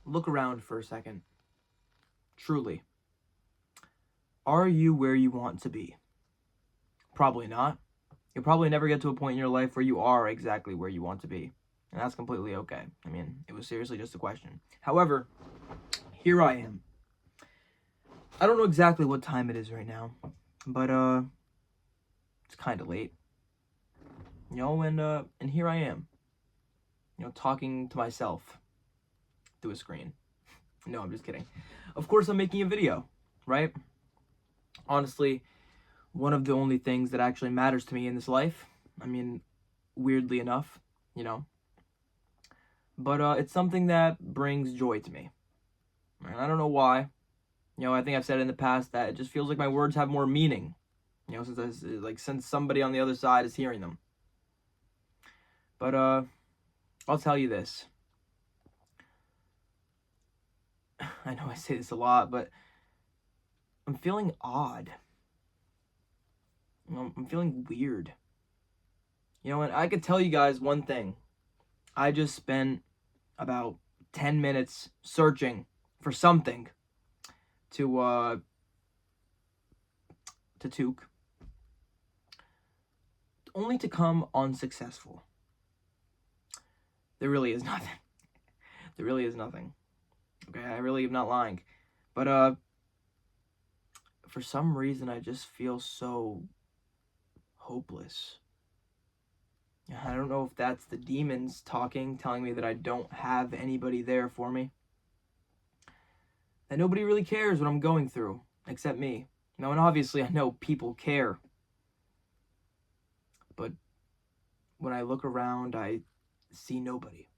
look around for a second. Truly. Are you where you want to be? Probably not. You'll probably never get to a point in your life where you are exactly where you want to be. And that's completely okay. I mean, it was seriously just a question. However, here I am. I don't know exactly what time it is right now, but it's kind of late. And here I am. Talking to myself through a screen. No, I'm just kidding. Of course I'm making a video, right? Honestly, one of the only things that actually matters to me in this life. I mean, weirdly enough, But it's something that brings joy to me. And I don't know why. I think I've said in the past that it just feels like my words have more meaning. Since somebody on the other side is hearing them. But I'll tell you this. I know I say this a lot, but I'm feeling odd. I'm feeling weird. And I could tell you guys one thing. I just spent about 10 minutes searching for something to toque, only to come unsuccessful. There really is nothing. There really is nothing. Okay, I really am not lying. But for some reason I just feel so hopeless. I don't know if that's the demons talking, telling me that I don't have anybody there for me. That nobody really cares what I'm going through, except me. And obviously I know people care. But when I look around, I see nobody.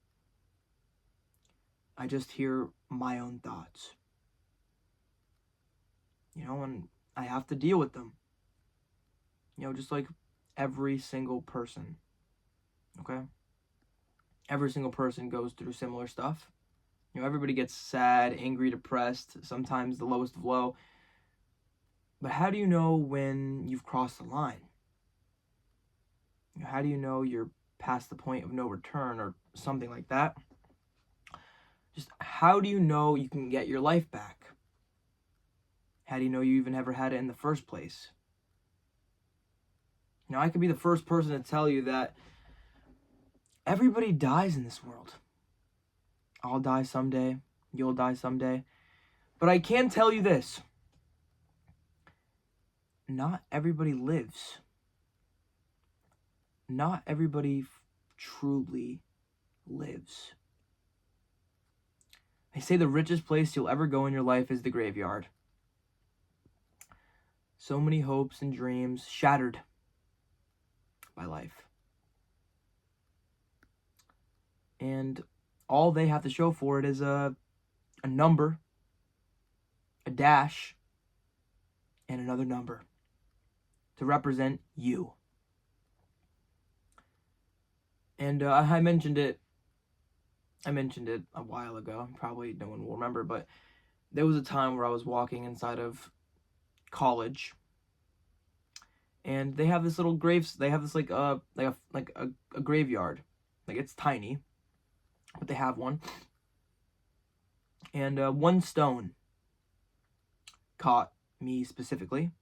I just hear my own thoughts. And I have to deal with them. Just like every single person. Okay? Every single person goes through similar stuff. Everybody gets sad, angry, depressed, sometimes the lowest of low. But how do you know when you've crossed the line? How do you know you're past the point of no return or something like that? Just how do you know you can get your life back? How do you know you even ever had it in the first place? I could be the first person to tell you that everybody dies in this world. I'll die someday. You'll die someday. But I can tell you this. Not everybody lives. Not everybody truly lives. They say the richest place you'll ever go in your life is the graveyard. So many hopes and dreams shattered by life. And all they have to show for it is a number, a dash, and another number to represent you. And I mentioned it a while ago. Probably no one will remember, but there was a time where I was walking inside of college, and they have this little graves. They have this like a graveyard. Like, it's tiny, but they have one. And one stone caught me specifically.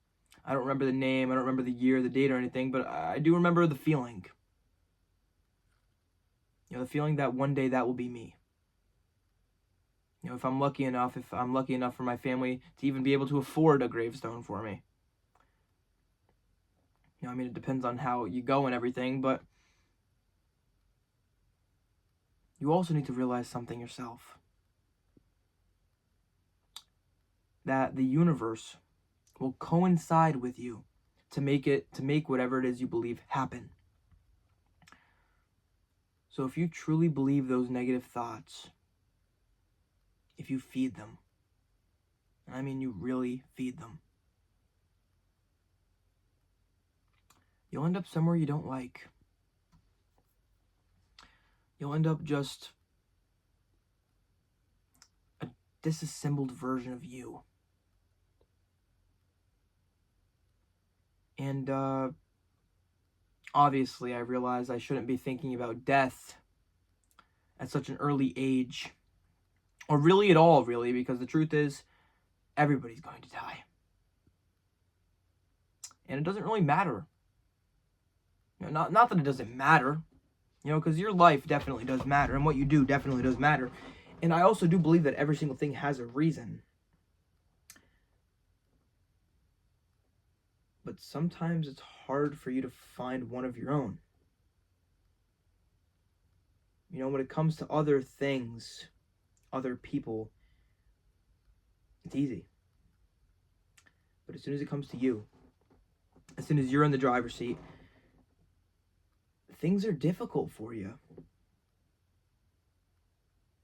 I don't remember the name. I don't remember the year, the date, or anything, but I do remember the feeling. The feeling that one day that will be me. If I'm lucky enough for my family to even be able to afford a gravestone for me. It depends on how you go and everything, but you also need to realize something yourself. That the universe will coincide with you to make whatever it is you believe happen. So if you truly believe those negative thoughts, if you feed them, and I mean you really feed them, you'll end up somewhere you don't like. You'll end up just a disassembled version of you. And obviously I realize I shouldn't be thinking about death at such an early age Or really at all, really, because the truth is, everybody's going to die. And it doesn't really matter. Not that it doesn't matter, because your life definitely does matter, and what you do definitely does matter. And I also do believe that every single thing has a reason. But sometimes it's hard for you to find one of your own. When it comes to other things, other people, it's easy. But as soon as it comes to you, as soon as you're in the driver's seat, things are difficult for you.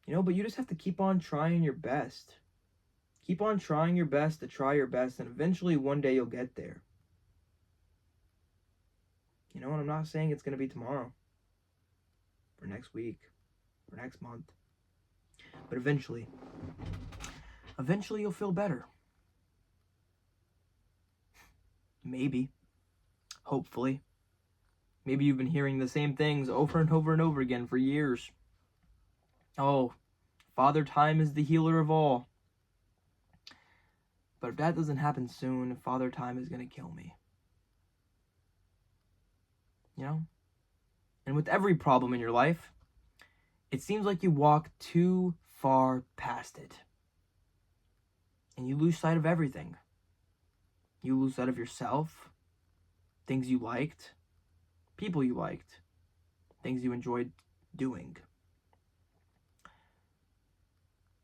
But you just have to keep on trying your best. Keep on trying your best to try your best, and eventually one day you'll get there. And I'm not saying it's going to be tomorrow, or next week, or next month. But eventually you'll feel better. Maybe. Hopefully. Maybe you've been hearing the same things over and over and over again for years. Oh, Father Time is the healer of all. But if that doesn't happen soon, Father Time is going to kill me. And with every problem in your life, it seems like you walk too far past it. And you lose sight of everything. You lose sight of yourself, things you liked, people you liked, things you enjoyed doing.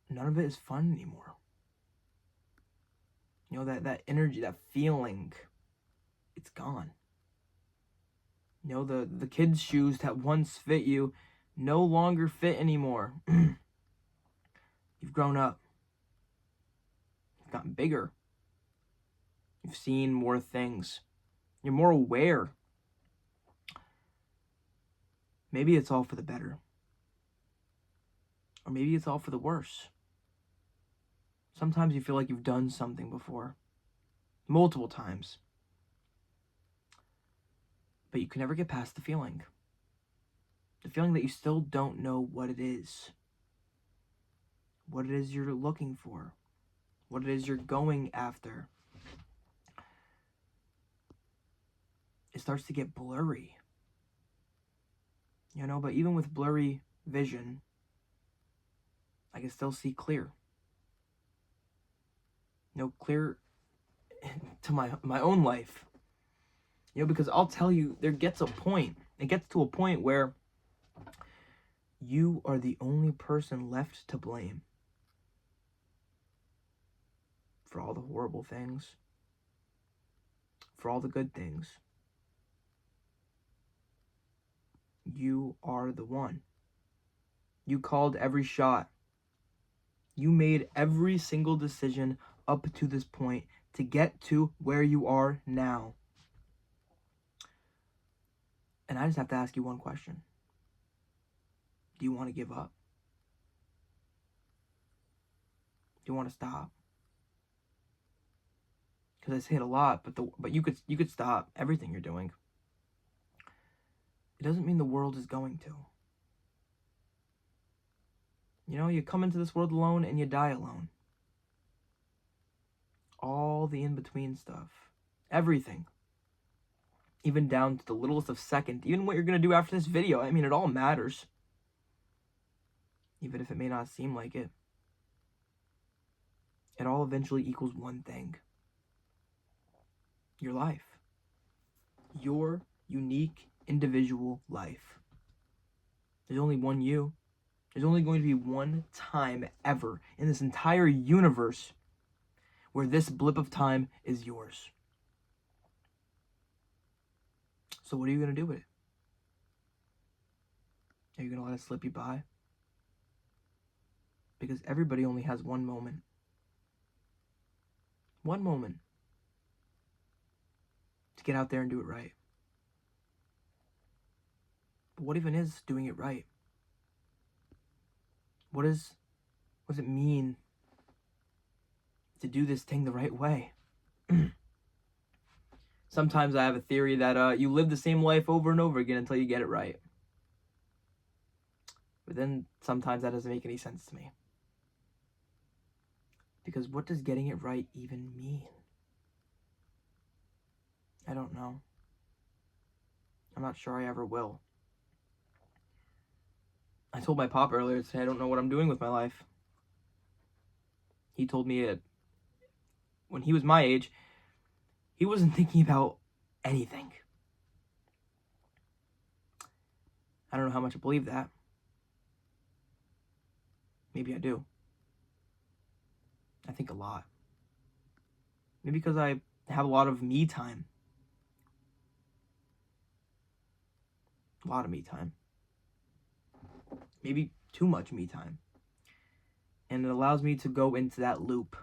None of it is fun anymore. That energy, that feeling, it's gone. The kids' shoes that once fit you no longer fit anymore. You've grown up. You've gotten bigger. You've seen more things. You're more aware. Maybe it's all for the better. Or maybe it's all for the worse. Sometimes you feel like you've done something before. Multiple times. But you can never get past the feeling. The feeling that you still don't know what it is. What it is you're looking for. What it is you're going after. It starts to get blurry. But even with blurry vision, I can still see clear. Clear to my own life. Because I'll tell you, it gets to a point where you are the only person left to blame for all the horrible things, for all the good things. You are the one. You called every shot. You made every single decision up to this point to get to where you are now. And I just have to ask you one question. Do you want to give up? Do you want to stop? Because I say it a lot, but you could stop everything you're doing. It doesn't mean the world is going to. You come into this world alone and you die alone. All the in-between stuff. Everything. Even down to the littlest of second. Even what you're going to do after this video. It all matters. Even if it may not seem like it. It all eventually equals one thing. Your life. Your unique individual life. There's only one you. There's only going to be one time ever in this entire universe where this blip of time is yours. So what are you going to do with it? Are you going to let it slip you by? Because everybody only has one moment. One moment to get out there and do it right. But what even is doing it right? What does it mean to do this thing the right way? Sometimes I have a theory that you live the same life over and over again until you get it right. But then sometimes that doesn't make any sense to me. Because what does getting it right even mean? I don't know. I'm not sure I ever will. I told my pop earlier today I don't know what I'm doing with my life. He told me it when he was my age, he wasn't thinking about anything. I don't know how much I believe that. Maybe I do. I think a lot. Maybe because I have a lot of me time. A lot of me time. Maybe too much me time. And it allows me to go into that loop,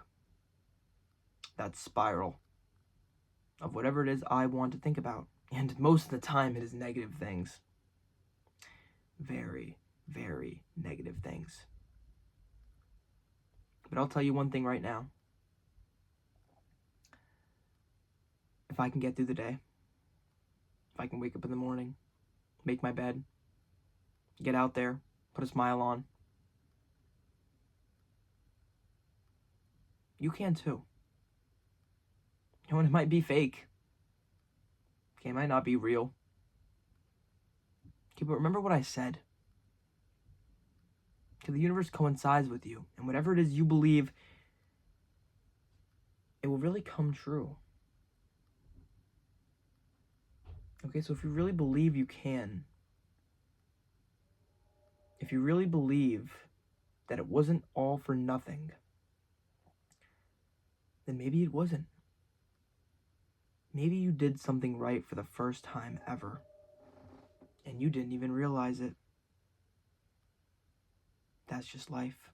that spiral of whatever it is I want to think about. And most of the time it is negative things. Very, very negative things. But I'll tell you one thing right now. If I can get through the day, if I can wake up in the morning, make my bed, get out there, put a smile on, you can too. You know, and it might be fake. Okay, it might not be real. Okay, but remember what I said. Okay, the universe coincides with you, and whatever it is you believe, it will really come true. Okay, so if you really believe you can, if you really believe that it wasn't all for nothing, then maybe it wasn't. Maybe you did something right for the first time ever, and you didn't even realize it. That's just life.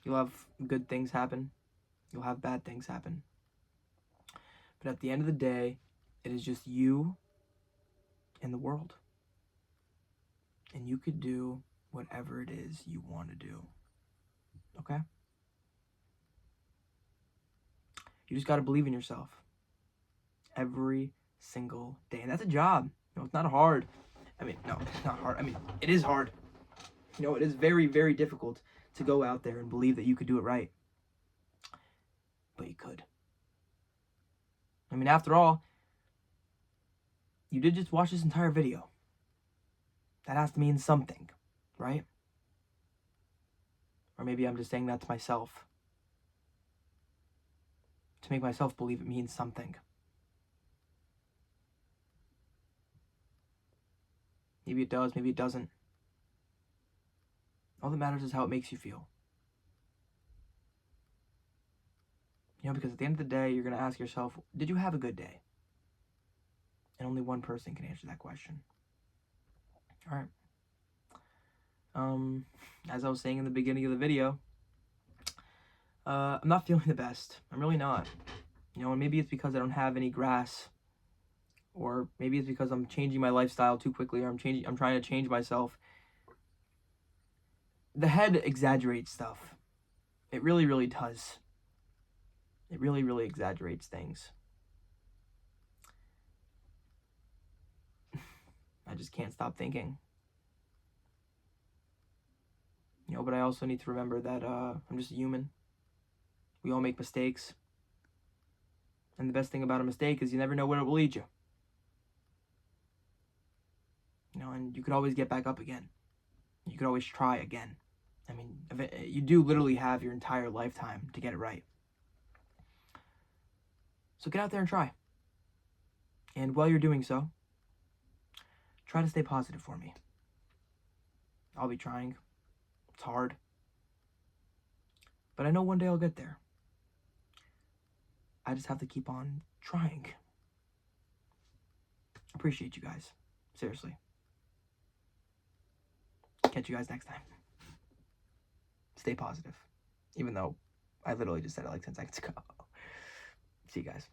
You'll have good things happen. You'll have bad things happen. But at the end of the day, it is just you and the world. And you could do whatever it is you want to do. Okay? You just got to believe in yourself. Every single day. And that's a job. You know, it's not hard. I mean, no, it's not hard. I mean, it is hard. You know, it is very, very difficult to go out there and believe that you could do it right. But you could. I mean, after all, you did just watch this entire video. That has to mean something, right? Or maybe I'm just saying that to myself. To make myself believe it means something. Maybe it does, maybe it doesn't. All that matters is how it makes you feel. You know, because at the end of the day, you're going to ask yourself, did you have a good day? And only one person can answer that question. All right. As I was saying in the beginning of the video, I'm not feeling the best. I'm really not. You know, and maybe it's because I don't have any grass, or maybe it's because I'm changing my lifestyle too quickly, or I'm trying to change myself. The head exaggerates stuff. It really, really does. It really, really exaggerates things. I just can't stop thinking. You know, but I also need to remember that I'm just a human. We all make mistakes. And the best thing about a mistake is you never know where it will lead you. You know, and you could always get back up again. You could always try again. I mean, you do literally have your entire lifetime to get it right. So get out there and try. And while you're doing so, try to stay positive for me. I'll be trying. It's hard. But I know one day I'll get there. I just have to keep on trying. Appreciate you guys. Seriously. Catch you guys next time. Stay positive. Even though I literally just said it like 10 seconds ago. See you guys.